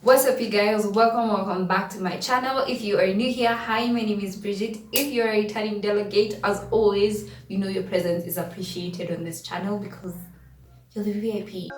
What's up, you guys? Welcome back to my channel. If you are new here, hi, my name is Bridget. If you're a returning delegate, as always, you know your presence is appreciated on this channel because you're the VIP.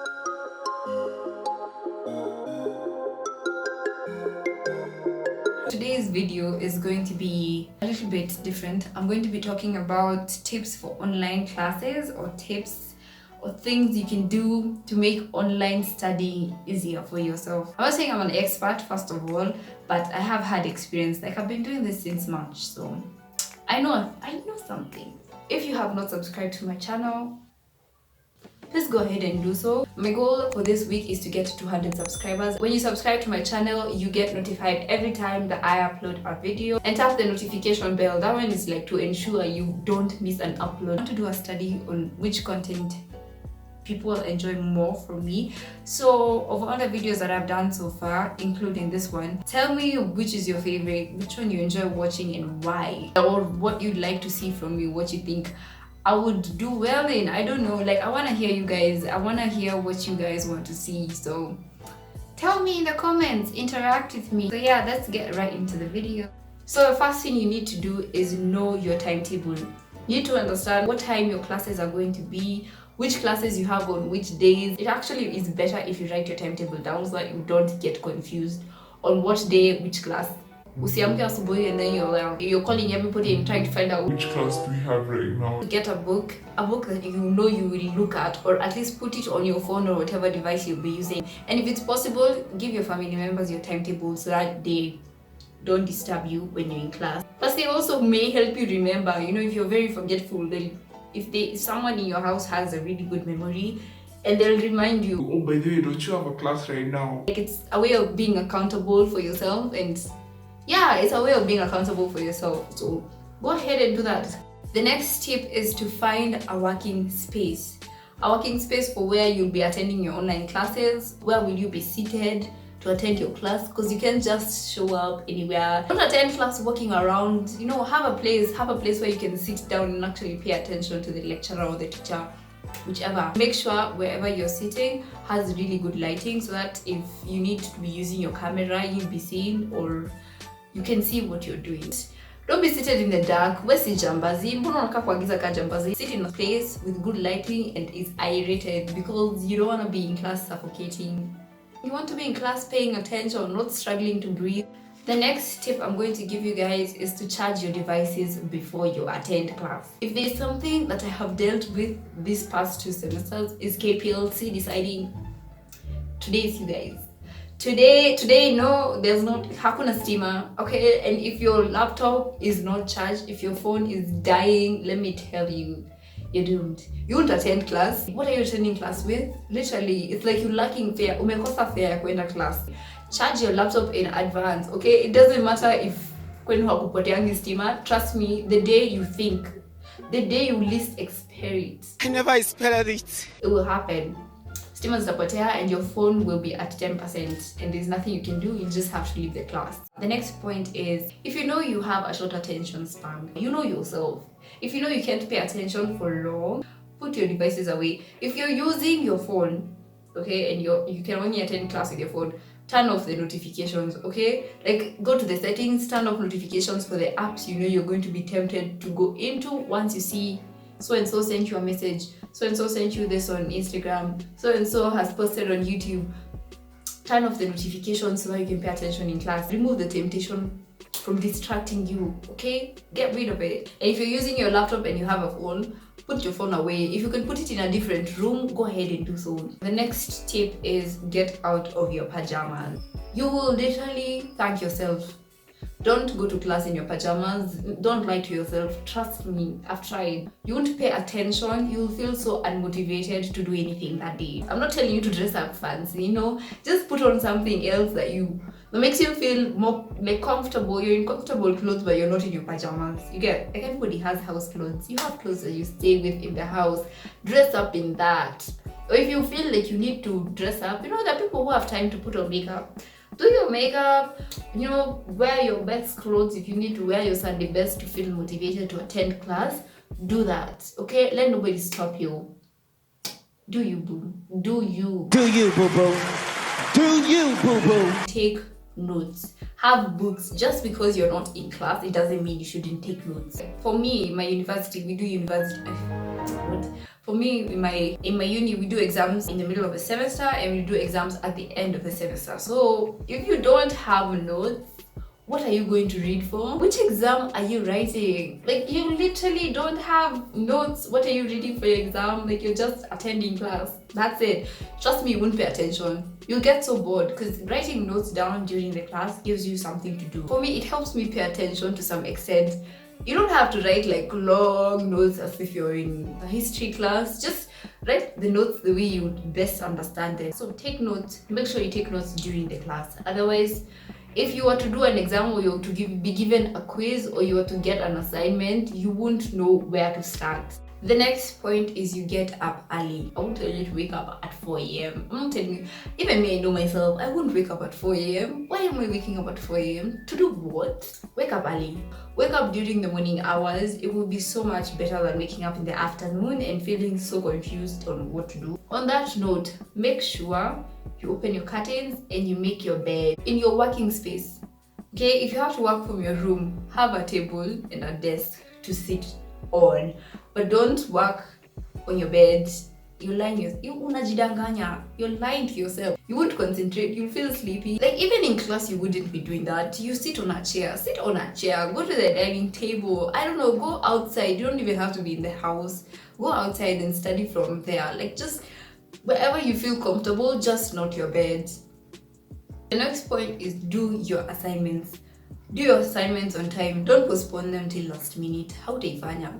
Today's video is going to be a little bit different. I'm going to be talking about tips for online classes, or tips or things you can do to make online studying easier for yourself. I'm not saying I'm an expert, first of all, but I have had experience. Like, I've been doing this since March, so I know something. If you have not subscribed to my channel, please go ahead and do so. My goal for this week is to get to 200 subscribers. When you subscribe to my channel, you get notified every time that I upload a video, and tap the notification bell. That one is like to ensure you don't miss an upload. I want to do a study on which content people enjoy more from me. So of all the videos that I've done so far, including this one, tell me which is your favorite, which one you enjoy watching and why, or what you'd like to see from me, what you think I would do well in. I don't know, like, I want to hear you guys. I want to hear what you guys want to see, so tell me in the comments, interact with me. So yeah, let's get right into the video. So the first thing you need to do is know your timetable. You need to understand what time your classes are going to be, which classes you have on which days. It actually is better if you write your timetable down so that you don't get confused on what day, which class. Usiamke asubuhi and then you're calling everybody and trying to find out which class do we have right now. Get a book that you know you will look at, or at least put it on your phone or whatever device you'll be using. And if it's possible, give your family members your timetable so that they don't disturb you when you're in class. Plus, they also may help you remember. You know, if you're very forgetful, if someone in your house has a really good memory, and they'll remind you. Oh, by the way, don't you have a class right now? Like, it's a way of being accountable for yourself, and yeah, it's a way of being accountable for yourself. So go ahead and do that. The next tip is to find a working space. A working space for where you'll be attending your online classes. Where will you be seated to attend your class? Because you can't just show up anywhere. Don't attend class walking around. You know, have a place where you can sit down and actually pay attention to the lecturer or the teacher, whichever. Make sure wherever you're sitting has really good lighting so that if you need to be using your camera, you'll be seen, or you can see what you're doing. Don't be seated in the dark. Where's the jambazi? Sit in a place with good lighting and is aerated, because you don't want to be in class suffocating. You want to be in class paying attention, not struggling to breathe. The next tip I'm going to give you guys is to charge your devices before you attend class. If there's something that I have dealt with these past 2 semesters, is KPLC deciding today is you guys. Today, no, there's not, hakuna stima, okay? And if your laptop is not charged, if your phone is dying, let me tell you, you're doomed. You won't attend class. What are you attending class with? Literally, it's like you're lacking fare. Umekosa fare ya kwenda class. Charge your laptop in advance, okay? It doesn't matter if kwenu hakupoteangi stima. Trust me, the day you least expect it, I never expected it will happen. Stima zitapotea and your phone will be at 10%, and there's nothing you can do. You just have to leave the class. The next point is, if you know you have a short attention span, you know yourself. If you know you can't pay attention for long, put your devices away. If you're using your phone, okay, and you can only attend class with your phone, turn off the notifications, okay? Like, go to the settings, turn off notifications for the apps you know you're going to be tempted to go into once you see so-and-so sent you a message, so-and-so sent you this on Instagram, so-and-so has posted on YouTube. Turn off the notifications so that you can pay attention in class. Remove the temptation from distracting you, okay? Get rid of it. And if you're using your laptop and you have a phone, put your phone away. If you can put it in a different room, go ahead and do so. The next tip is get out of your pajamas. You will literally thank yourself. Don't go to class in your pajamas. Don't lie to yourself. Trust me, I've tried. You won't pay attention. You'll feel so unmotivated to do anything that day. I'm not telling you to dress up fancy, you know. Just put on something else that makes you feel more like comfortable. You're in comfortable clothes, but you're not in your pajamas. You get, like, everybody has house clothes. You have clothes that you stay with in the house. Dress up in that. Or if you feel like you need to dress up, you know, there are people who have time to put on makeup. Do your makeup, you know, wear your best clothes. If you need to wear your Sunday best to feel motivated to attend class, do that, okay? Let nobody stop you. Do you, boo. Do you. Do you, boo boo. Do you, boo-boo? Take notes. Have books. Just because you're not in class, it doesn't mean you shouldn't take notes. For me, my university, we do university. What? For me, in my uni, we do exams in the middle of a semester and we do exams at the end of the semester. So if you don't have notes, what are you going to read for? Which exam are you writing? Like, you literally don't have notes. What are you reading for your exam? Like, you're just attending class. That's it. Trust me, you won't pay attention. You'll get so bored because writing notes down during the class gives you something to do. For me, it helps me pay attention to some extent. You don't have to write like long notes as if you're in a history class. Just write the notes the way you would best understand them. So take notes. Make sure you take notes during the class. Otherwise, if you were to do an exam or you were to be given a quiz or you were to get an assignment, you won't know where to start. The next point is you get up early. I won't tell you to wake up at 4 a.m. I'm not telling you, even me, I know myself, I wouldn't wake up at 4 a.m. Why am I waking up at 4 a.m.? To do what? Wake up early. Wake up during the morning hours. It will be so much better than waking up in the afternoon and feeling so confused on what to do. On that note, make sure you open your curtains and you make your bed in your working space. Okay, if you have to work from your room, have a table and a desk to sit on, but don't work on your bed. You're lying to yourself. You won't concentrate, you'll feel sleepy. Like, even in class you wouldn't be doing that. You sit on a chair, go to the dining table, I don't know, go outside. You don't even have to be in the house. Go outside and study from there. Like, just wherever you feel comfortable, just not your bed. The next point is do your assignments. Do your assignments on time. Don't postpone them till last minute. How do you find them?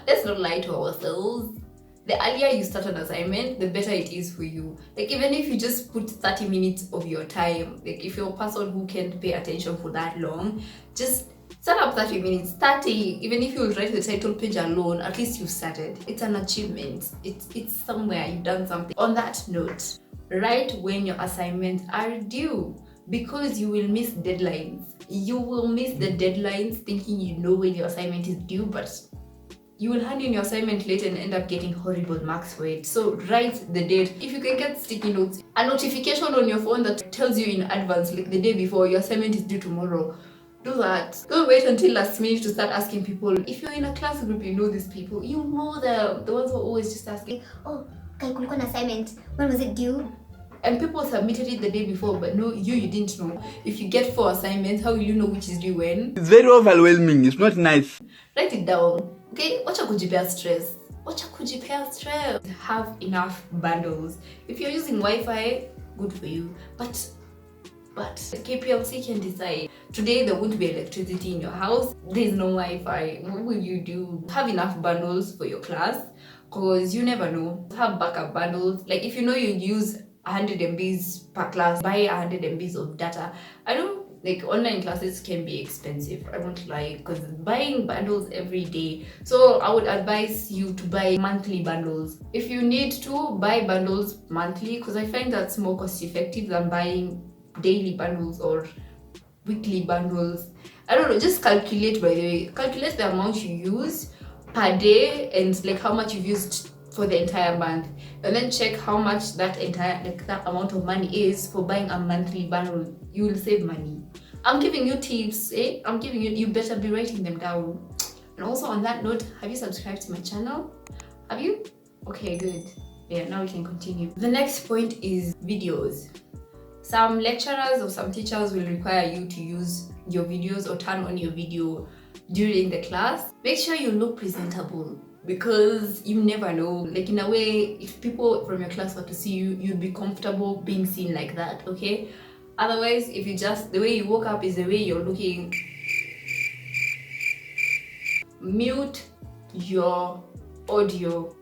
Let's not lie to ourselves. The earlier you start an assignment, the better it is for you. Like, even if you just put 30 minutes of your time, like if you're a person who can't pay attention for that long, just set up 30 minutes. 30, even if you write the title page alone, at least you've started. It's an achievement. It's somewhere, you've done something. On that note, write when your assignments are due, because you will miss deadlines. You will miss the deadlines thinking you know when your assignment is due, but you will hand in your assignment late and end up getting horrible marks for it. So write the date. If you can get sticky notes, a notification on your phone that tells you in advance, like the day before, your assignment is due tomorrow. Do that. Don't wait until last minute to start asking people. If you're in a class group, you know these people. You know them. The ones who are always just asking, oh, kulikuwa na assignment. When was it due? And people submitted it the day before, but no, you didn't know. If you get 4 assignments, how will you know which is due when? It's very overwhelming. It's not nice. Write it down. Okay? Wacha kujipea stress. Have enough bundles. If you're using Wi-Fi, good for you. But KPLC can decide. Today there won't be electricity in your house. There's no Wi-Fi. What will you do? Have enough bundles for your class, because you never know. Have backup bundles. Like, if you know you use 100 MBs per class, buy 100 MBs of data. I know, like, online classes can be expensive, I won't lie, because buying bundles every day. So I would advise you to buy monthly bundles. If you need to, buy bundles monthly, because I find that's more cost effective than buying daily bundles or weekly bundles. I don't know, just calculate, by the way. Calculate the amount you use per day and like how much you've used for the entire month, and then check how much that amount of money is for buying a monthly bundle. You will save money. I'm giving you tips, I'm giving you better be writing them down. And also, on that note, have you subscribed to my channel? Have you? Okay, good. Yeah, now we can continue. The next point is videos. Some lecturers or some teachers will require you to use your videos or turn on your video during the class. Make sure you look presentable, because you never know. Like, in a way, if people from your class were to see you, you'd be comfortable being seen like that, okay? Otherwise, if you just, the way you woke up is the way you're looking. Mute your audio.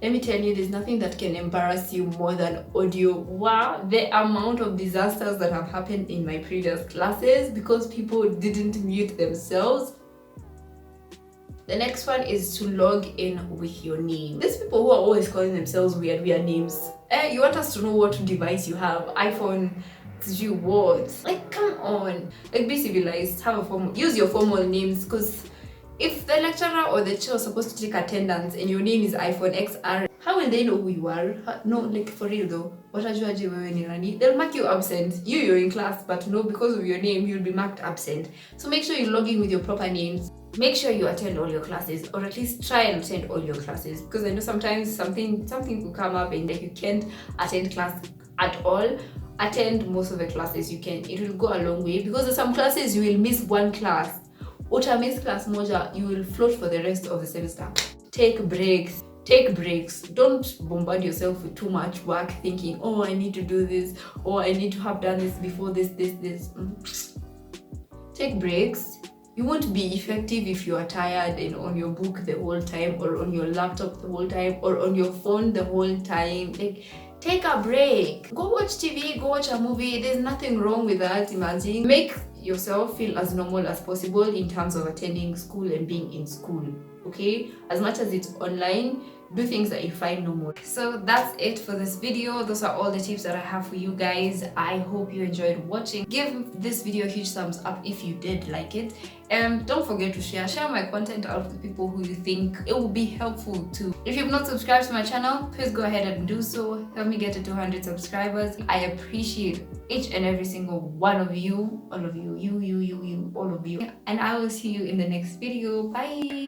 Let me tell you, there's nothing that can embarrass you more than audio. Wow, the amount of disasters that have happened in my previous classes because people didn't mute themselves. The next one is to log in with your name. These people who are always calling themselves weird names. You want us to know what device you have? iPhone, what? Like, come on. Like, be civilized. Have a formal, use your formal names, because if the lecturer or the teacher is supposed to take attendance and your name is iPhone XR, How will they know who you are? No, like for real though. Watajuaje wewe ni nani? They'll mark you absent. You're in class, but no, because of your name, you'll be marked absent. So make sure you log in with your proper names. Make sure you attend all your classes, or at least try and attend all your classes. Because I know sometimes something will come up and like you can't attend class at all. Attend most of the classes you can. It will go a long way, because there's some classes you will miss one class. Uta miss class moja, you will float for the rest of the semester. Take breaks. Don't bombard yourself with too much work thinking, oh, I need to do this, or I need to have done this before this. Take breaks. You won't be effective if you are tired and on your book the whole time, or on your laptop the whole time, or on your phone the whole time. Like, take a break. Go watch TV, go watch a movie. There's nothing wrong with that. Imagine. Make yourself feel as normal as possible in terms of attending school and being in school. Okay? As much as it's online, do things that you find normal. So that's it for this video. Those are all the tips that I have for you guys. I hope you enjoyed watching. Give this video a huge thumbs up if you did like it, and don't forget to share my content out with people who you think it will be helpful to. If you've not subscribed to my channel, please go ahead and do so. Help me get to 200 subscribers. I appreciate each and every single one of you, all of you, all of you, and I will see you in the next video. Bye.